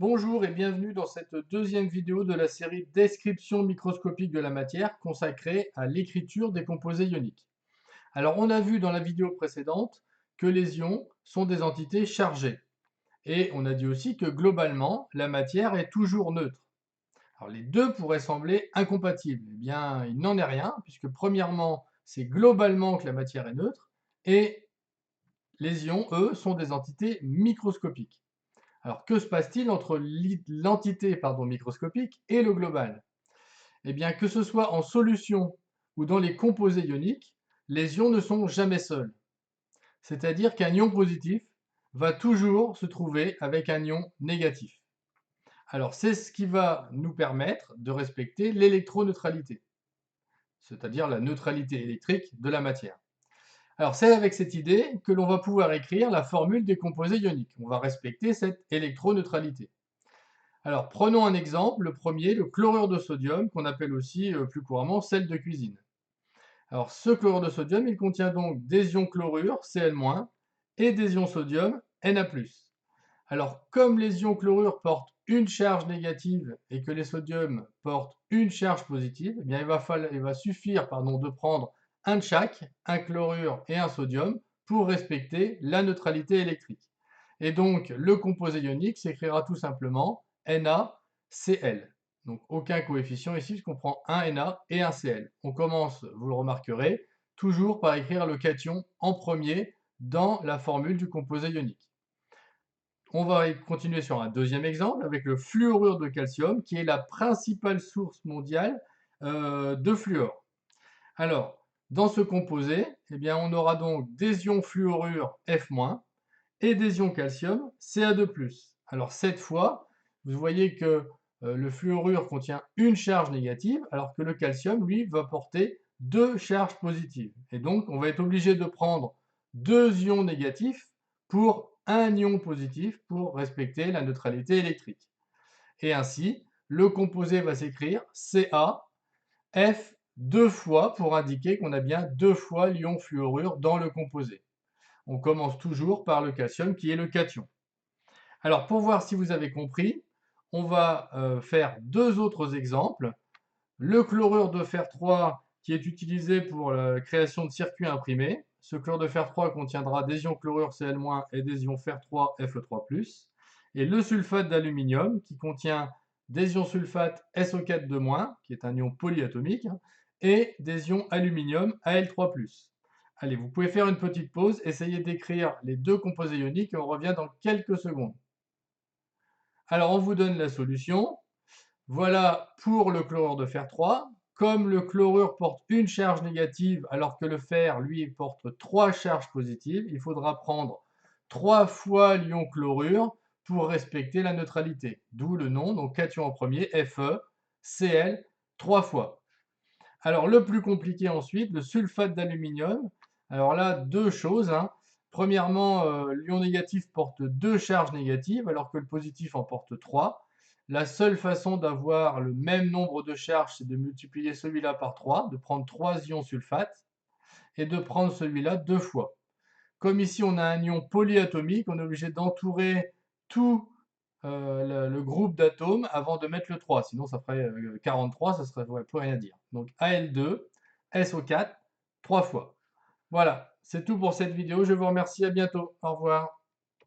Bonjour et bienvenue dans cette deuxième vidéo de la série Description microscopique de la matière consacrée à l'écriture des composés ioniques. Alors on a vu dans la vidéo précédente que les ions sont des entités chargées et on a dit aussi que globalement la matière est toujours neutre. Alors les deux pourraient sembler incompatibles. Eh bien il n'en est rien puisque premièrement c'est globalement que la matière est neutre et les ions eux sont des entités microscopiques. Alors, que se passe-t-il entre l'entité microscopique et le global? Eh bien, que ce soit en solution ou dans les composés ioniques, les ions ne sont jamais seuls. C'est-à-dire qu'un ion positif va toujours se trouver avec un ion négatif. Alors, c'est ce qui va nous permettre de respecter l'électroneutralité, c'est-à-dire la neutralité électrique de la matière. Alors, c'est avec cette idée que l'on va pouvoir écrire la formule des composés ioniques. On va respecter cette électroneutralité. Alors, prenons un exemple, le premier, le chlorure de sodium, qu'on appelle aussi plus couramment sel de cuisine. Alors, ce chlorure de sodium, il contient donc des ions chlorure, Cl-, et des ions sodium, Na+. Alors, comme les ions chlorure portent une charge négative et que les sodiums portent une charge positive, eh bien, il va suffire de prendre un de chaque, un chlorure et un sodium, pour respecter la neutralité électrique. Et donc, le composé ionique s'écrira tout simplement NaCl. Donc, aucun coefficient ici, puisqu'on prend un Na et un Cl. On commence, vous le remarquerez, toujours par écrire le cation en premier dans la formule du composé ionique. On va continuer sur un deuxième exemple avec le fluorure de calcium, qui est la principale source mondiale de fluor. Alors, dans ce composé, eh bien, on aura donc des ions fluorure F- et des ions calcium Ca2+. Alors cette fois, vous voyez que le fluorure contient une charge négative, alors que le calcium, lui, va porter deux charges positives. Et donc, on va être obligé de prendre deux ions négatifs pour un ion positif pour respecter la neutralité électrique. Et ainsi, le composé va s'écrire CaF deux fois pour indiquer qu'on a bien deux fois l'ion fluorure dans le composé. On commence toujours par le calcium qui est le cation. Alors pour voir si vous avez compris, on va faire deux autres exemples. Le chlorure de fer 3 qui est utilisé pour la création de circuits imprimés. Ce chlorure de fer 3 contiendra des ions chlorure Cl- et des ions fer 3 Fe3+. Et le sulfate d'aluminium qui contient des ions sulfate SO4 qui est un ion polyatomique, et des ions aluminium Al3+. Allez, vous pouvez faire une petite pause, essayez d'écrire les deux composés ioniques et on revient dans quelques secondes. Alors, on vous donne la solution. Voilà pour le chlorure de fer 3. Comme le chlorure porte une charge négative alors que le fer, lui, porte trois charges positives, il faudra prendre trois fois l'ion chlorure pour respecter la neutralité. D'où le nom, donc cation en premier, Fe, Cl, trois fois. Alors le plus compliqué ensuite, le sulfate d'aluminium. Alors là, deux choses. Premièrement, l'ion négatif porte deux charges négatives alors que le positif en porte trois. La seule façon d'avoir le même nombre de charges, c'est de multiplier celui-là par 3, de prendre 3 ions sulfate et de prendre celui-là deux fois. Comme ici on a un ion polyatomique, on est obligé d'entourer tout le groupe d'atomes avant de mettre le 3. Sinon ça ferait 43, ça serait plus rien à dire. Donc Al2, SO4, 3 fois. Voilà, c'est tout pour cette vidéo. Je vous remercie, à bientôt. Au revoir.